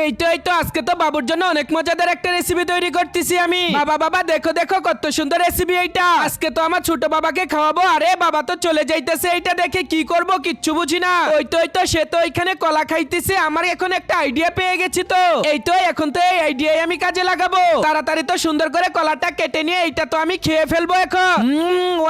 এই তো আজকে তো বাবুর জন্য অনেক মজাদার একটা রেসিপি তৈরি করতেছি আমি। বাবা দেখো দেখো কত সুন্দর রেসিপি এইটা। আজকে তো আমার ছোট বাবাকে খাওয়াবো। আরে বাবা তো চলে যাইতেছে, এইটা দেখে কি করব কিচ্ছু বুঝি না। ওই তো সে তো এখানে কলা খাইতেছে। আমার এখন একটা আইডিয়া পেয়ে গেছি। তো এই তো এখন তো এই আইডিয়াই আমি কাজে লাগাবো। তাড়াতাড়ি তো সুন্দর করে কলাটা কেটে নিয়ে এইটা তো আমি খেয়ে ফেলবো এখন।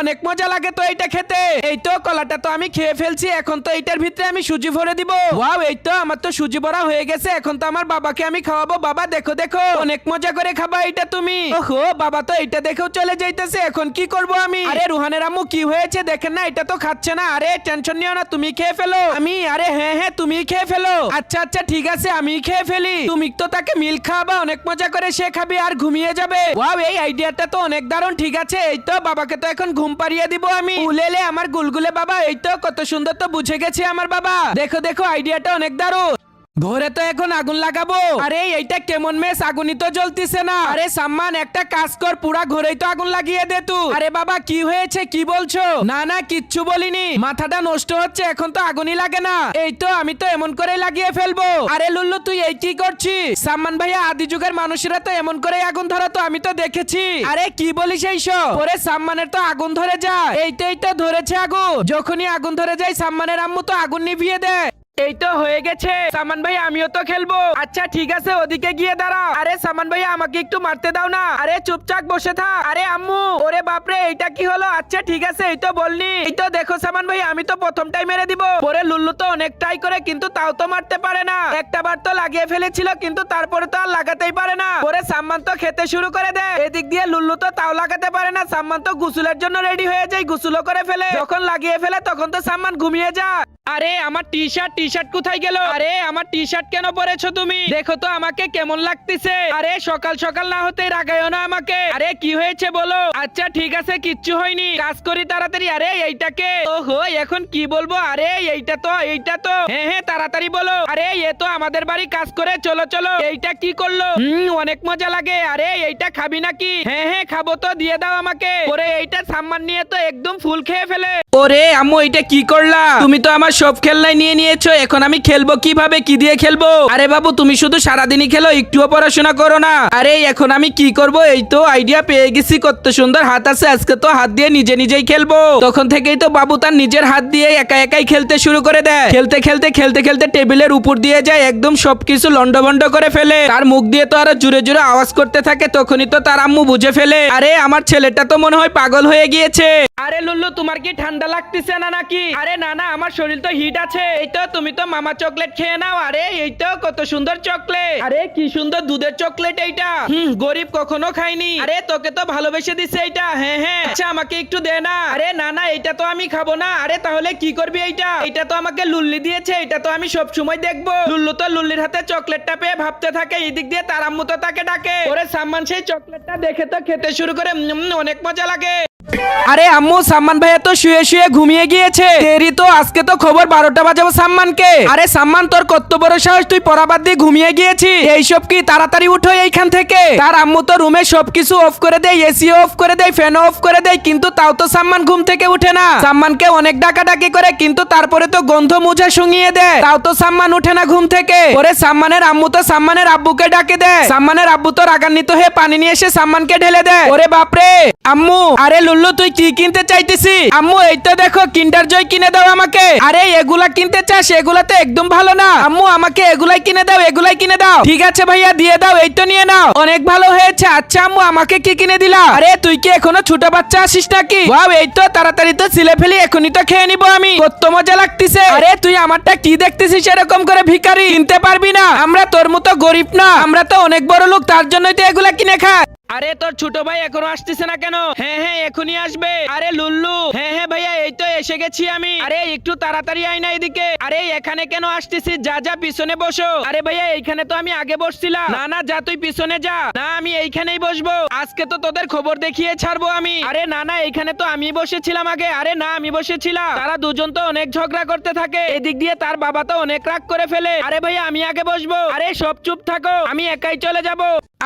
অনেক মজা লাগে তো এইটা খেতে। এই তো কলাটা তো আমি খেয়ে ফেলছি। এখন তো এইটার ভিতরে আমি সুজি ভরে দিব। ওয়াও, এই তো আমার তো সুজি ভরা হয়ে গেছে। এখন তো আমার বাবাকে আমি খাওয়াবো। বাবা দেখো দেখো অনেক মজা করে খাবা এটা তুমি। ওহো, বাবা তো এটা দেখেও চলে যাইতেছে। এখন কি করব আমি? আরে রুহানের আম্মু কি হয়েছে দেখেন না, এটা তো খাচ্ছে না। আরে টেনশন নিও না, তুমি খেয়ে ফেলো। আরে হ্যাঁ তুমি খেয়ে ফেলো। আচ্ছা ঠিক আছে, আমি খেয়ে ফেলি। তুমি তো তাকে মিল খাওয়াবা, অনেক মজা করে সে খাবে আর ঘুমিয়ে যাবে। ওয়াও, এই আইডিয়াটা তো অনেক দারুণ। ঠিক আছে, এই তো বাবাকে তো এখন ঘুম পাড়িয়ে দিব আমি। উলেলে আমার গুলগুলে বাবা, এই তো কত সুন্দর তো বুঝে গেছে আমার বাবা। দেখো দেখো আইডিয়াটা অনেক দারুণ। ঘরে তো এখন আগুন লাগাবো। আরে এইটা কেমন মেস, আগুনই তো জ্বলতিছে না। আরে সাম্মান একটা কাজ কর, পুরা ঘরেই তো আগুন লাগিয়ে দে তুই। আরে বাবা কি হয়েছে, কি বলছো? না কিচ্ছু বলিনি, মাথাটা নষ্ট হচ্ছে, এখন তো আগুনই লাগে না। এই তো আমি তো এমন করে লাগিয়ে ফেলবো। আরে লুল্লু তুই এই কি করছিস? সাম্মান ভাইয়া আদি যুগের মানুষেরা তো এমন করে আগুন ধরা তো আমি তো দেখেছি। আরে কি বলিস এইসব? পরে সাম্মানের তো আগুন ধরে যায়। এই তো ধরেছে আগুন। যখনই আগুন ধরে যায় সাম্মানের আম্মু তো আগুন নিভিয়ে দেয়। এই তো হয়ে গেছে। সামান ভাই আমিও তো খেলবো। আচ্ছা ঠিক আছে, ওদিকে গিয়ে দাঁড়াও। আরে সামান ভাই আমাকে একটু মারতে দাও না। আরে চুপচাপ বসে থাক। আরে আম্মু, ওরে বাপরে এইটা কি হলো? আচ্ছা ঠিক আছে, এই তো বলনি। এই তো দেখো সামান ভাই, আমি তো প্রথমটাই মেরে দিব। পরে লুল্লু তো অনেক ট্রাই করে কিন্তু তাও তো মারতে পারে না। একটা বার তো লাগিয়ে ফেলেছিল কিন্তু তারপরে তো আর লাগাতেই পারে না। পরে সাম্মান তো খেতে শুরু করে দেয়। এদিক দিয়ে লুল্লু তো তাও লাগাতে পারে না। সাম্মান তো গোসলের জন্য রেডি হয়ে যায়, গোসলও করে ফেলে। যখন লাগিয়ে ফেলে তখন তো সাম্মান ঘুমিয়ে যায়। আরে আমার টি শার্ট কোথায় গেল? আরে আমার টি শার্ট কেন পরেছো তুমি? দেখো তো আমাকে কেমন লাগতেছে। আরে সকাল সকাল না হতে রাগায়ও না আমাকে। আরে কি হয়েছে বলো? আচ্ছা ঠিক আছে, কিচ্ছু হয়নি, কাজ করি তাড়াতাড়ি। আরে এইটাকে, ওহো এখন কি বলবো? আরে এইটা তো হ্যাঁ তাড়াতাড়ি বলো। আরে এ তো আমাদের বাড়ি কাজ করে, চলো। এইটা কি করলো? অনেক মজা লাগে। আরে এইটা খাবি নাকি? হ্যাঁ খাবো তো, দিয়ে দাও আমাকে। ওরে এইটা সাম্মান নিয়ে তো একদম ফুল খেয়ে ফেলে। ওরে আম্মু এটা কি করলা? তুমি তো আমার সব খেলনাই নিয়ে নিয়েছো, এখন আমি খেলবো কিভাবে, কি দিয়ে খেলবো? আরে বাবু তুমি শুধু সারাদিনই খেলো, একটুও পড়াশোনা করো না। আরে এখন আমি কি করব? এই তো আইডিয়া পেয়ে গেছি, কত সুন্দর হাত আছে, আজকে তো হাত দিয়ে নিজেই খেলবো। তখন থেকেই তো বাবু তার নিজের হাত দিয়ে একাই খেলতে শুরু করে দেয়। খেলতে টেবিলের উপর দিয়ে যায়, একদম সবকিছু লন্ডভন্ড করে ফেলে। তার মুখ দিয়ে তো আরো জোরে আওয়াজ করতে থাকে। তখনই তো তার আম্মু বুঝে ফেলে, আরে আমার ছেলেটা তো মনে হয় পাগল হয়ে গিয়েছে। আরে লুল্লু তোমার কি ঠান্ডা লাগতেছে না নাকি? আরে না আমার শরীর তো হিট আছে। এই তো তুমি তো মামা চকলেট খেয়ে নাও। আরে এই তো কত সুন্দর চকলেট। আরে কি সুন্দর দুধের চকলেট এইটা। গরিব কখনো খাইনি। আরে তোকে তো ভালোবেসে দিছে এইটা। হ্যাঁ আচ্ছা আমাকে একটু দে না। আরে না এইটা তো আমি খাবো না। আরে তাহলে কি করবি? এইটা তো আমাকে লুল্লি দিয়েছে, এটা তো আমি সব সময় দেখবো। লুল্লু তো লুল্লির হাতে চকলেটটা পেয়ে ভাবতে থাকে, এদিক দিয়ে তার আম্মু তো তাকে ডাকে। ওরে সাম্মান সেই চকলেটটা দেখে তো খেতে শুরু করে। অনেক মজা লাগে। আরে আম্মু সাম্মান ভাইয়া তো শুয়ে ঘুমিয়ে গিয়েছে। তেরি তো আজকে তো খবর 12টা বাজাবো সাম্মানকে। আরে সাম্মান তোর কত বড় সাহস, তুই পড়াবাদ দিয়ে ঘুমিয়ে গিয়েছি? এইসব কি, তাড়াতাড়ি উঠো এইখান থেকে। তার আম্মু তো রুমে সবকিছু অফ করে দেয়, এসি অফ করে দেয়, ফ্যান অফ করে দেয়, কিন্তু তাও তো সাম্মান ঘুম থেকে উঠে না। সাম্মানকে অনেক ডাকাডাকি করে কিন্তু তারপরে তো গন্ধ মুছা শুঙিয়ে দেয়, তাও তো সাম্মান উঠে না ঘুম থেকে। পরে সাম্মানের আম্মু তো সাম্মানের আব্বুকে ডাকে দেয়। সাম্মানের আব্বু তো রাগান্বিত হয়ে পানি নিয়ে এসে সাম্মানকে ঢেলে দেয়। ওরে বাপরে আম্মু, আরে লুল্লু তুই কি কিনতে চাইতেছি? আম্মু এই তো দেখো কিন্ডার জয় কিনে দাও আমাকে। আরে এগুলা কিনতে চাস? এগুলা তো একদম ভালো না। আম্মু আমাকে এগুলাই কিনে দাও। ঠিক আছে ভাইয়া দিয়ে দাও, এই তো নিয়ে নাও, অনেক ভালো হয়েছে। আচ্ছা আম্মু আমাকে কি কিনে দিলা? আরে তুই কি এখনো ছোট বাচ্চা আছিস নাকি? ওয়াও, এই তো তাড়াতাড়ি তো ছিলে ফেলি, এখনই তো খেয়ে নিবো আমি, কত মজা লাগতেছে। আরে তুই আমারটা কি দেখতেছিস এরকম করে? ভিখারি, কিনতে পারবি না? আমরা তোর মতো গরিব না, আমরা তো অনেক বড় লোক, তার জন্যই তো এগুলা কিনে খায়। আরে তোর ছোট ভাই এখনো আসতেছে না কেন? হ্যাঁ এখনই আসবে। আরে লুল্লু, হ্যাঁ ভাইয়া এই তো এসে গেছি আমি। আরে একটু তাড়াতাড়ি আয় না এদিকে। আরে এখানে কেন আসতেছিস? যা পিছনে বসো। আরে ভাইয়া এইখানে তো আমি আগে বসছিলাম। না যা তুই পিছনে যা। না আমি এইখানেই বসবো, আজকে তো তোদের খবর দেখিয়ে ছাড়বো আমি। আরে না এইখানে তো আমি বসেছিলাম আগে। আরে না আমি বসেছিলাম। তারা দুজন তো অনেক ঝগড়া করতে থাকে, এদিক দিয়ে তার বাবা তো অনেক রাগ করে ফেলে। আরে ভাইয়া আমি আগে বসবো। আরে সব চুপ থাকো, আমি একাই চলে যাব।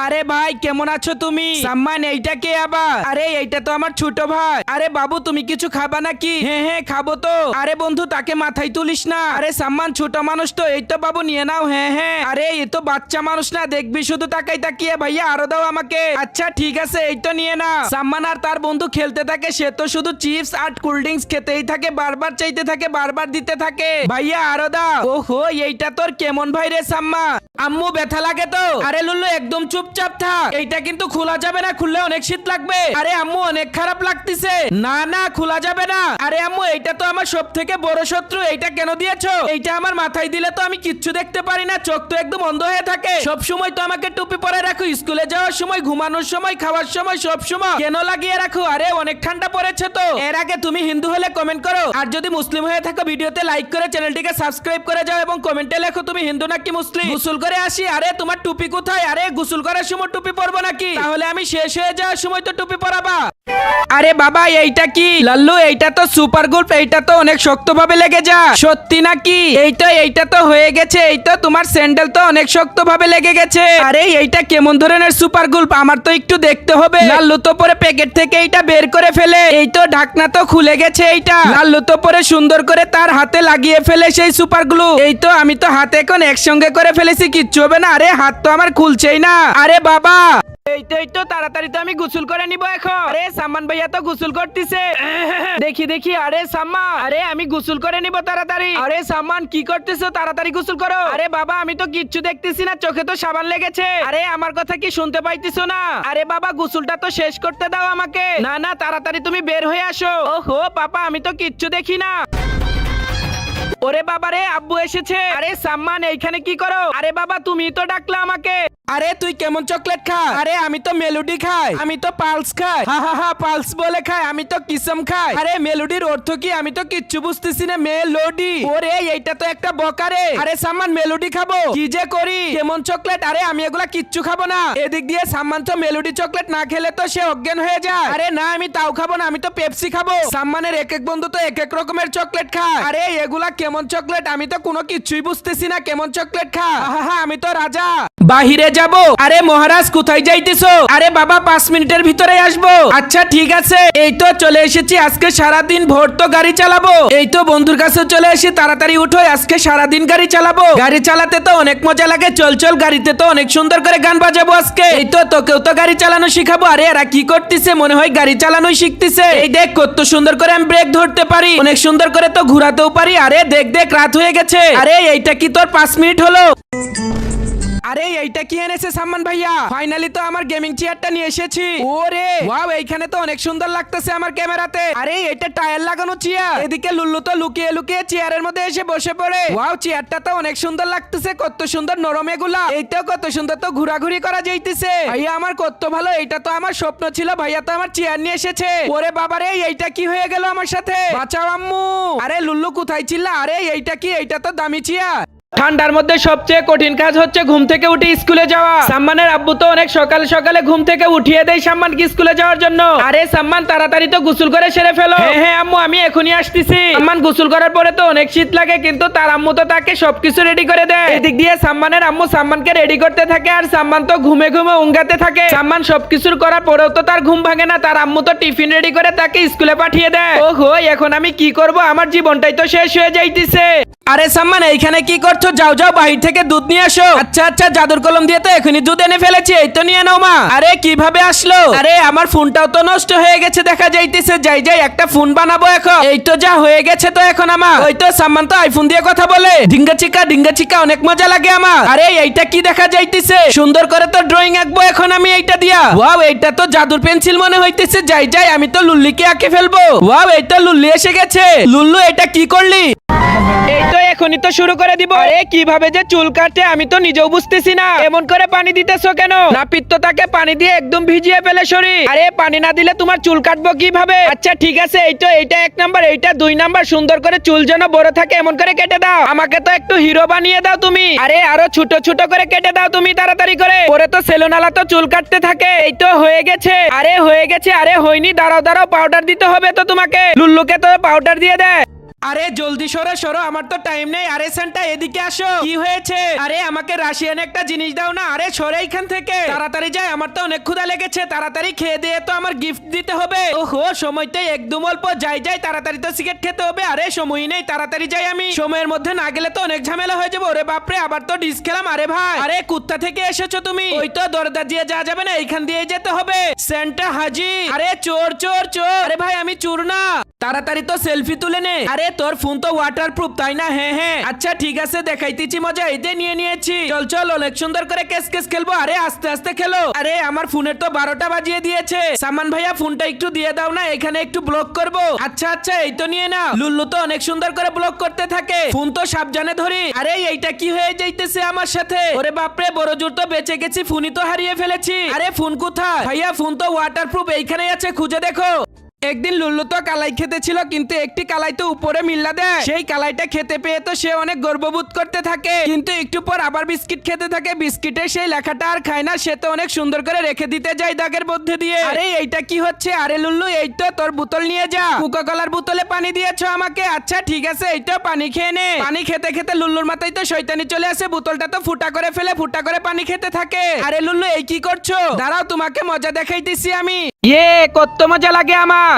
আরে ভাই কেমন আছো তুমি? তুমি? সাম্মান এইটা কে আবার? আরে এইটা তো আমার ছোট ভাই। আরে বাবু তুমি কিছু খাবা নাকি? হ্যাঁ হ্যাঁ খাবো তো। আরে বন্ধু তাকে মাথায় তুলিস না। আরে সাম্মান ছোট মানুষ তো, এই তো বাবু নিয়ে নাও। হ্যাঁ হ্যাঁ। আরে এই তো বাচ্চা মানুষ না, দেখবি শুধু তাকাই তাকিয়ে। ভাইয়া আরো দাও আমাকে। আচ্ছা ঠিক আছে, এই তো নিয়ে না। সাম্মান আর তার বন্ধু খেলতে থাকে, সে তো শুধু চিপস আর কোল্ড ড্রিঙ্কস খেতেই থাকে, বারবার চাইতে থাকে, বারবার দিতে থাকে। ভাইয়া আরো দাও। ওহো এইটা তোর কেমন ভাই রে সাম্মা? আম্মু ব্যথা লাগে তো? আরে লুল্লু একদম চুপচাপ থাক, এইটা কিন্তু খোলা যাবে না, খুললে অনেক শীত লাগবে। আরে আম্মু অনেক খারাপ লাগতেছে। না না খোলা যাবে না। আরে আম্মু এইটা তো আমার সব থেকে বড় শত্রু, এইটা কেন দিয়েছো? এইটা আমার মাথায় দিলে তো আমি কিচ্ছু দেখতে পারি না, চোখ তো একদম অন্ধ হয়ে থাকে। সব সময় তো আমাকে টুপি পরে রাখো, স্কুলে যাওয়ার সময়, ঘুমানোর সময়, খাওয়ার সময়, সব সময় কেন লাগিয়ে রাখো? আরে অনেক ঠান্ডা পড়েছে তো। এর আগে তুমি হিন্দু হলে কমেন্ট করো, আর যদি মুসলিম হয়ে থাকো ভিডিওতে লাইক করে চ্যানেলটিকে সাবস্ক্রাইব করে যাও এবং কমেন্টে লেখো তুমি হিন্দু নাকি মুসলিম। গোসল করে আসি। আরে তোমার টুপি কোথায়? আরে গোসল করার সময় টুপি পরবো নাকি? তাহলে আমি শেষ হয়ে যাওয়ার সময় তো টুপি পরাবা। আরে বাবা এইটা কি? লাল্লু এইটা তো সুপার গ্লু, এইটা তো অনেক শক্তভাবে লেগে যা। সত্যি নাকি? এইটা তো হয়ে গেছে। এই তো তোমার স্যান্ডেল তো অনেক শক্তভাবে লেগে গেছে। আরে এইটা কেমন ধরনের সুপার গ্লু? আমার তো একটু দেখতে হবে। লাল্লু তো পরে প্যাকেট থেকে এইটা বের করে ফেলে, এই তো ঢাকনা তো খুলে গেছে। এইটা লাল্লু তো পরে সুন্দর করে তার হাতে লাগিয়ে ফেলে সেই সুপার গ্লু। এই তো আমি তো হাতে এখন একসঙ্গে করে ফেলেছি, কিচ্ছু হবে না। আরে হাত তো আমার খুলছেই না। আরে বাবা এই তো তাড়াতাড়ি তো আমি গোসল করে নিব এখন। আরে সাম্মান ভাইয়া তো গোসল করতেছে। দেখি দেখি। আরে সাম্মান, আরে আমি গোসল করে নিব তাড়াতাড়ি। আরে সাম্মান কি করতেছো? তাড়াতাড়ি গোসল করো। আরে বাবা আমি তো কিচ্ছু দেখতেছি না, চোখে তো সাবান লেগেছে। আরে আমার কথা কি শুনতে পাইতেছো না? আরে বাবা গোসলটা তো শেষ করতে দাও আমাকে। না না তাড়াতাড়ি তুমি বের হয়ে আসো। ওহো পাপা আমি তো কিচ্ছু দেখি না। ওরে বাবা রে আব্বু এসেছে। আরে সাম্মান এইখানে কি করো? আরে বাবা তুমি তো ডাকলা আমাকে। আরে তুই কেমন চকলেট খা? আরে আমি তো মেলোডি খাই, আমি তো পালস খাই। হা হা হা পালস বলে খাই, আমি তো কিসম খাই। আরে মেলোডির অর্থ কি? আমি তো কিচ্ছু বুঝতেছি না। মেলোডি? ওরে এইটা তো একটা বকারে। আরে সাম্মান মেলোডি খাবো, কি যে করি। কেমন চকলেট? আরে আমি এগুলা কিচ্ছু খাবো না। এদিক দিয়ে সাম্মান তো মেলোডি চকলেট না খেলে তো সে অজ্ঞান হয়ে যায়। আরে না আমি তাও খাবো না, আমি তো পেপসি খাবো। সাম্মানের এক এক বন্ধু তো এক এক রকমের চকলেট খায়। আরে এগুলা কেমন চকলেট? আমি তো কোনো কিছুই বুঝতেছি না। কেমন চকলেট খা? হা আমি তো রাজা, বাহিরে যাব। আরে মহারাজ কোথায় যাইতেছো? আরে বাবা 5 মিনিটের ভিতরে আসবো। আচ্ছা ঠিক আছে। এই তো চলে এসেছি, আজকে সারাদিন ভোর তো গাড়ি চালাবো। এই তো বন্ধুর কাছে চলে এসে তাড়াতাড়ি উঠো, আজকে সারাদিন গাড়ি চালাবো। গাড়ি চালাতে তো অনেক মজা লাগে। চল চল গাড়িতে তো অনেক সুন্দর করে গান বাজাবো আজকে। এই তো তোকেও তো গাড়ি চালানো শিখাবো। আরে এরা কি করতেছে? মনে হয় গাড়ি চালানোই শিখতেছে। এই দেখ কত সুন্দর করে আমি ব্রেক ধরতে পারি, অনেক সুন্দর করে তো ঘোরাতেও পারি। আরে দেখ দেখ রাত হয়ে গেছে। আরে এইটা কি তোর 5 মিনিট হলো? আরে এইটা কি এনেছে সাম্মান ভাইয়া? ফাইনালি তো আমার গেমিং চেয়ারটা নিয়ে এসেছি। ওরে ওয়াও এইখানে তো অনেক সুন্দর লাগতেছে আমার ক্যামেরাতে। আরে এটা টায়ার লাগানো চেয়ার। এদিকে লুল্লু তো লুকিয়ে লুকিয়ে চেয়ারের মধ্যে এসে বসে পড়ে। ওয়াও চেয়ারটা তো অনেক সুন্দর লাগতেছে, কত সুন্দর নরম এগুলা। এইটা কত সুন্দর তো ঘোরাঘুরি করা যাইতেছে। ভাইয়া আমার কত ভালো, এটা তো আমার স্বপ্ন ছিল। ভাইয়া তো আমার চেয়ার নিয়ে এসেছে। ওরে বাবারে এইটা কি হয়ে গেল আমার সাথে? বাঁচাও আম্মু। আরে লুল্লু কোথায় ছিল? আরে এইটা কি? এইটা তো দামি চেয়ার। ঠান্ডার মধ্যে সবচেয়ে কঠিন কাজ হচ্ছে ঘুম থেকে উঠে স্কুলে যাওয়া। সাম্মানের আব্বু তো অনেক সকালে সকালে ঘুম থেকে উঠিয়ে দেয় সাম্মানকে স্কুলে যাওয়ার জন্য। আরে সাম্মান তাড়াতাড়ি তো গোসল করে সেরে ফেলো। হ্যাঁ হ্যাঁ আম্মু আমি এখনই আসতেছি। সাম্মান গোসল করার পরে তো অনেক শীত লাগে, কিন্তু তার আম্মু তো তাকে সবকিছু রেডি করে দেয়। এদিক দিয়ে সাম্মানের আম্মু সাম্মানকে রেডি করতে থাকে, আর সাম্মান তো ঘুমে ঘুমে উঙ্গাতে থাকে। সাম্মান সবকিছুর করার পরেও তো তার ঘুম ভাঙে না। তার আম্মু তো টিফিন রেডি করে তাকে স্কুলে পাঠিয়ে দেয়। ওহো এখন আমি কি করব? আমার জীবনটাই তো শেষ হয়ে যাইতেছে। আরে সাম্মান এইখানে কি করছো? যাও যাও বাহির থেকে দুধ নিয়ে আসো। আচ্ছা আচ্ছা জাদুর কলম দিয়ে তো এখনই দুধ এনে ফেলেছি, এই তো নিয়ে নাও মা। আরে কিভাবে আসলো? আরে আমার ফোনটাও তো নষ্ট হয়ে গেছে দেখা যাইতেছে। যাই যাই একটা ফোন বানাবো এখন। এই তো যা হয়ে গেছে তো এখন আমার। ওই তো সাম্মান তো আইফোন দিয়ে কথা বলে। ডিঙ্গা চিকা অনেক মজা লাগে আমার। আরে এইটা কি দেখা যাইতেছে? সুন্দর করে তো ড্রয়িং আঁকবো এখন আমি এইটা দিয়া। ওয়াও এইটা তো জাদুর পেন্সিল মনে হইতেছে। যাই যাই আমি তো লুল্লিকে আঁকে ফেলবো। ওয়াও এই তো লুল্লি এসে গেছে। লুল্লু এটা কি করলি? এই তো এখনই তো শুরু করে দিব। আরে কিভাবে যে চুল কাটে আমি তো নিজেও বুঝতেছি না। এমন করে পানি দিতেছো কেন? নাপিত তো তাকে পানি দিয়ে একদম ভিজিয়ে ফেলে শরীর। আরে পানি না দিলে তোমার চুল কাটবো কিভাবে? আচ্ছা ঠিক আছে এই তো এইটা 1 নাম্বার, এইটা 2 নাম্বার। সুন্দর করে চুল যেন বড় থাকে এমন করে কেটে দাও। আমাকে তো একটু হিরো বানিয়ে দাও তুমি। আরে আরো ছোট ছোট করে কেটে দাও তুমি তাড়াতাড়ি করে। পরে তো সেলুনালা তো চুল কাটতে থাকে। এই তো হয়ে গেছে। আরে হয়ে গেছে। আরে হয়নি, দাঁড়াও দাঁড়াও পাউডার দিতে হবে তো তোমাকে। লুল্লুকে তো পাউডার দিয়ে দেয়। আরে জলদি সরো সরো, আমার তো টাইম নেই। আরে সেন্টা এদিকে আসো, কি হয়েছে? আরে আমাকে রাশিয়ান একটা জিনিস দাও না। আরে সরে এইখান থেকে, তাড়াতাড়ি যাই, আমার তো অনেক ক্ষুধা লেগেছে। তাড়াতাড়ি খেয়ে দিয়ে তো আমার গিফট দিতে হবে। ওহো, সময়টাই একদম অল্প। যাই যাই, তাড়াতাড়ি তো সিগারেট খেতে হবে। আরে সময় নেই, তাড়াতাড়ি যাই। আমি সময়ের মধ্যে না গেলে তো অনেক ঝামেলা হয়ে যাবে। ওরে বাপরে, আবার তো ডিস খেলাম। আরে ভাই, আরে কোথা থেকে এসেছো তুমি? ওই তো দরজা দিয়ে যা যাবে না, এইখান দিয়ে যেতে হবে। সেন্টা হাজি। আরে চোর চোর চোর। আরে ভাই আমি চোর না, তাড়াতাড়ি তো সেলফি তুলে নে। আরে তোর ফোন তো ওয়াটারপ্রুফ তাই না? হ্যাঁ হ্যাঁ, আচ্ছা ঠিক আছে, দেখাইতেছি মজা। এই যে নিয়ে নিয়েছি, চল চল অনেক সুন্দর করে কেস কেস খেলবো। আরে আস্তে আস্তে খেলো। আরে আমার ফোনের তো 12টা বাজিয়ে দিয়েছে। সামান ভাইয়া ফোনটা একটু দিয়ে দাও না, এখানে একটু ব্লক করব। আচ্ছা আচ্ছা, এই তো নিয়ে না। লুল্লু তো অনেক সুন্দর করে ব্লক করতে থাকে। ফোন তো সাবধানে ধরি। আরে এইটা কি হয়ে যাইতেছে আমার সাথে? ওরে বাপরে, বড় জোর তো বেঁচে গেছি, ফোনই তো হারিয়ে ফেলেছি। আরে ফোন কোথায়? ভাইয়া ফোন তো ওয়াটারপ্রুফ এইখানেই আছে, খুঁজে দেখো। একদিন লুল্লু তো কালাই খেতে ছিল, কিন্তু একটি কালাই তো উপরে মিল্লা দেয়। সেই কালাইটা খেতে পেয়ে তো সে অনেক গর্ববোধ করতে থাকে, কিন্তু একটু পর আবার বিস্কিট খেতে থাকে। বিস্কিটের সেই লেখাটা আর খায় না, সে তো অনেক সুন্দর করে রেখে দিতে যায় দাগের মধ্যে দিয়ে। আরে এইটা কি হচ্ছে? আরে লুল্লু, এই তো তোর বোতল নিয়ে যা। কোকা কোলার বোতলে পানি দিয়েছো আমাকে। আচ্ছা ঠিক আছে, এই তো পানি খেয়ে নে। পানি খেতে খেতে লুল্লুর মাথায় তো শয়তানি চলে আসে, বোতলটা তো ফুটা করে ফেলে, ফুটা করে পানি খেতে থাকে। আরে লুল্লু, এই কি করছো? দাঁড়াও, তোমাকে মজা দেখাইতেছি আমি। কত মজা লাগে আমার।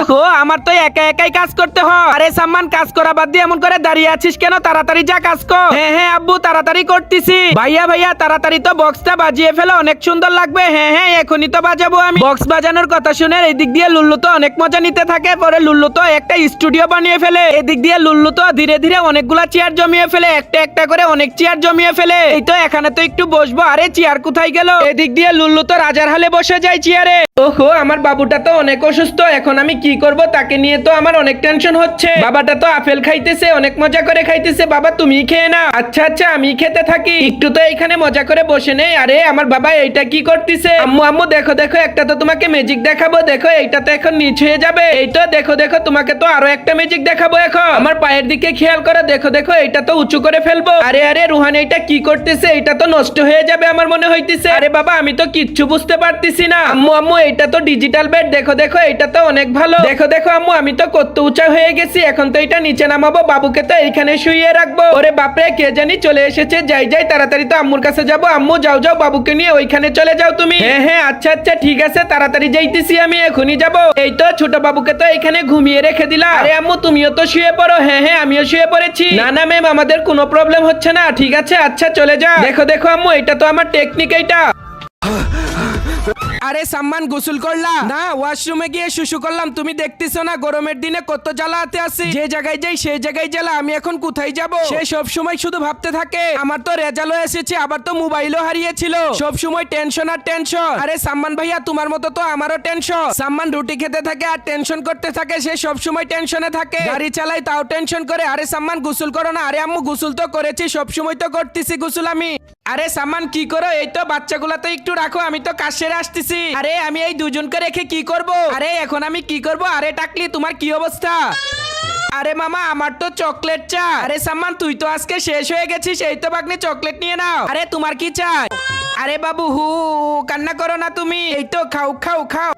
আমার তো একা একাই কাজ করতে হয়। আরে সাম্মান, কাজ করা বাদ দিয়ে এমন করে দাঁড়িয়ে আছিস কেন? তাড়াতাড়ি যা কাজ কর। হ্যাঁ হ্যাঁ আব্বু, তাড়াতাড়ি করতেছি। ভাইয়া ভাইয়া, তাড়াতাড়ি তো বক্সটা বাজিয়ে ফেলো, অনেক সুন্দর লাগবে। হ্যাঁ হ্যাঁ, এখনই তো বাজাবো আমি। বক্স বাজানোর কথা শুনে এই দিক দিয়ে লুল্লু তো অনেক মজা নিতে থাকে। পরে লুল্লু তো একটা স্টুডিও বানিয়ে ফেলে। এদিক দিয়ে লুল্লু তো ধীরে ধীরে অনেকগুলা চেয়ার জমিয়ে ফেলে, একটা একটা করে অনেক চেয়ার জমিয়ে ফেলে। এই তো এখানে তো একটু বসবো। আরে চেয়ার কোথায় গেল? এদিক দিয়ে লুল্লু তো রাজার হালে বসে যায় চেয়ারে। ওহো, আমার বাবুটা তো অনেক অসুস্থ, এখন আমি কি করব? তাকে নিয়ে তো আমার অনেক টেনশন হচ্ছে। বাবাটা তো আপেল খাইতেছে, অনেক মজা করে খাইতেছে। বাবা তুমি খেয়ে না। আচ্ছা আচ্ছা, আমি খেতে থাকি। একটু তো এখানে মজা করে বসে নেই। আরে আমার বাবা এইটা কি করতেছে? আম্মু আম্মু, দেখো দেখো, একটা তো তোমাকে ম্যাজিক দেখাবো। দেখো, এইটা তো এখন নিচ হয়ে যাবে। এই তো দেখো দেখো, তোমাকে তো আরো একটা ম্যাজিক দেখাবো। এখন আমার পায়ের দিকে খেয়াল করো, দেখো দেখো, এইটা তো উঁচু করে ফেলবো। আরে আরে রুহান, এইটা কি করতেছে? এইটা তো নষ্ট হয়ে যাবে আমার মনে হইতেছে। আরে বাবা, আমি তো কিচ্ছু বুঝতে পারতেছি না। আম্মু আম্মু, এইটা তো ডিজিটাল বেড। দেখো দেখো, এটা তো অনেক ভালো। দেখো দেখো আম্মু, আমি তো কত উঁচা হয়ে গেছি। এখন তো এটা নিচে নামাবো, বাবুকে তো এইখানে শুইয়ে রাখবো। ওরে বাপরে, কে জানি চলে এসেছে। যাই যাই, তাড়াতাড়ি তো আম্মুর কাছে যাবো। আম্মু যাও যাও, বাবুকে নিয়ে ওইখানে চলে যাও তুমি। হ্যাঁ হ্যাঁ, আচ্ছা আচ্ছা ঠিক আছে, তাড়াতাড়ি যাইতেছি, আমি এখনই যাবো। এই তো ছোট বাবুকে তো এখানে ঘুমিয়ে রেখে দিলাম। আরে আম্মু, তুমিও তো শুয়ে পড়ো। হ্যাঁ হ্যাঁ, আমিও শুয়ে পড়েছি। না না ম্যাম, আমাদের কোনো প্রবলেম হচ্ছে না। ঠিক আছে, আচ্ছা চলে যা। দেখো দেখো আম্মু, এটা তো আমার টেকনিক। এইটা আরে সাম্মান, গোসল করলা না? ওয়াশরুমে গিয়ে শুশু করলাম। তুমি দেখতেছো না গরমের দিনে কত জ্বালাতে আছি। যে জায়গায় যাই সেই জায়গায় জ্বালা। আমি এখন কোথায় যাব? সে সব সময় শুধু ভাবতে থাকে আমার তো রেজাল্টও এসেছে, আবার তো মোবাইলও হারিয়েছিল। সব সময় টেনশন আর টেনশন। আরে সাম্মান ভাইয়া, তোমার মতো তো আমারও টেনশন। সাম্মান রুটি খেতে থাকে আর টেনশন করতে থাকে। সে সব সময় টেনশনে থাকে, গাড়ি চালাই তাও টেনশন করে। আরে সাম্মান, গোসল করো না? আরে আম্মু, গোসল তো করেছি, সব সময় তো করতেছি গোসল আমি। আরে সাম্মান কি করো? এই তো বাচ্চাগুলা তো একটু রাখো, আমি তো কাজ সেরে আসতেছি। আরে আমি এই দুজনকে রেখে কি করব? আরে এখন আমি কি করব? আরে টাকলি, তোমার কি অবস্থা? আরে মামা, আমার তো চকলেট চা। আরে সাম্মান, তুই তো আজকে শেষ হয়ে গেছিস, এই তো বাগনি চকলেট নিয়ে নাও। আরে তোমার কি চাই? আরে বাবু, হু কান্না করো না তুমি, এই তো খাও খাও খাও।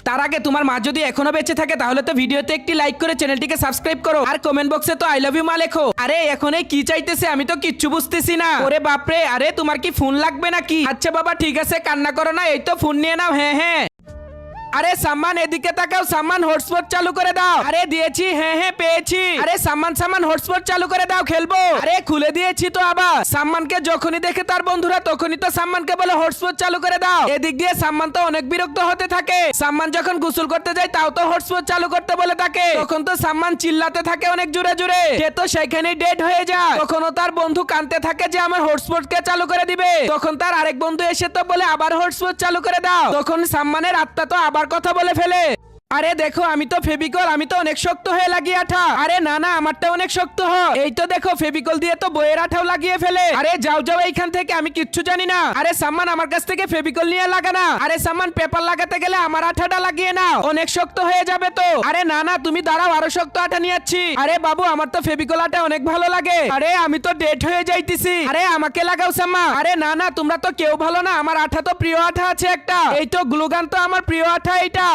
তার আগে তোমার মা যদি এখনো বেঁচে থাকে তাহলে তো ভিডিওতে একটি লাইক করে চ্যানেলটিকে সাবস্ক্রাইব করো, আর কমেন্ট বক্সে তো আই লাভ ইউ মা লেখো। আরে এখন কি চাইতেছে আমি তো কিচ্ছু বুঝতেছি না। ওরে বাপরে, আরে তোমার কি ফোন লাগবে নাকি? আচ্ছা বাবা ঠিক আছে, কান্না করো না, এই তো ফোন নিয়ে নাও। হ্যাঁ হ্যাঁ। আরে সাম্মান, এদিকে তাকাও। সাম্মান, হটস্পট চালু করে দাও। আরে দিয়েছি, হ্যাঁ হ্যাঁ পেয়েছি। আরে সাম্মান সাম্মান, হটস্পট চালু করে দাও, খেলবো। আরে খুলে দিয়েছি তো আবার। সাম্মানকে যখনই দেখে তার বন্ধুরা তখনই তো সাম্মানকে বলে হটস্পট চালু করে দাও। এদিক দিয়ে সাম্মান তো অনেক বিরক্ত হতে থাকে। সাম্মান যখন গোসল করতে যায় তাও তো হটস্পট চালু করতে বলে তাকে। তখন তো সাম্মান চিল্লাতে থাকে অনেক জোরে জোরে। সে তো সেখানেই ডেড হয়ে যায়। তখনও তার বন্ধু কাঁদতে থাকে যে আমার হটস্পট কে চালু করে দিবে। তখন তার আরেক বন্ধু এসে তো বলে আবার হটস্পট চালু করে দাও। তখন সাম্মানের আত্মা তো আবার কথা বলে ফেলে। আরে দেখো, আমি তো ফেভিকল, আমি তো অনেক শক্ত হয়ে লাগিয়ে আঠা। আরে না না, আমারটা অনেক শক্ত হয়। এই তো দেখো, ফেভিকল দিয়ে তো বইয়ের আঠাও লাগিয়ে ফেলে। আরে যাও যাও এইখান থেকে, আমি কিচ্ছু জানি না। আরে সাম্মান, আমার কাছ থেকে ফেভিকল নিয়ে লাগা না। আরে সাম্মান, পেপার লাগাতে গেলে আমার আঠাটা লাগিয়ে নাও, অনেক শক্ত হয়ে যাবে তো। আরে না না, তুমি দাঁড়াও, আরো শক্ত আঠা নিয়ে যাচ্ছি। আরে বাবু, আমার তো ফেভিকল আঠা অনেক ভালো লাগে। আরে আমি তো ডেট হয়ে যাইতেছি। আরে আমাকে লাগাও সাম্মা। আরে না না, তোমরা তো কেউ ভালো না, আমার আঠা তো প্রিয় আঠা আছে একটা। এই তো গ্লুগান তো আমার প্রিয় আঠা এইটা।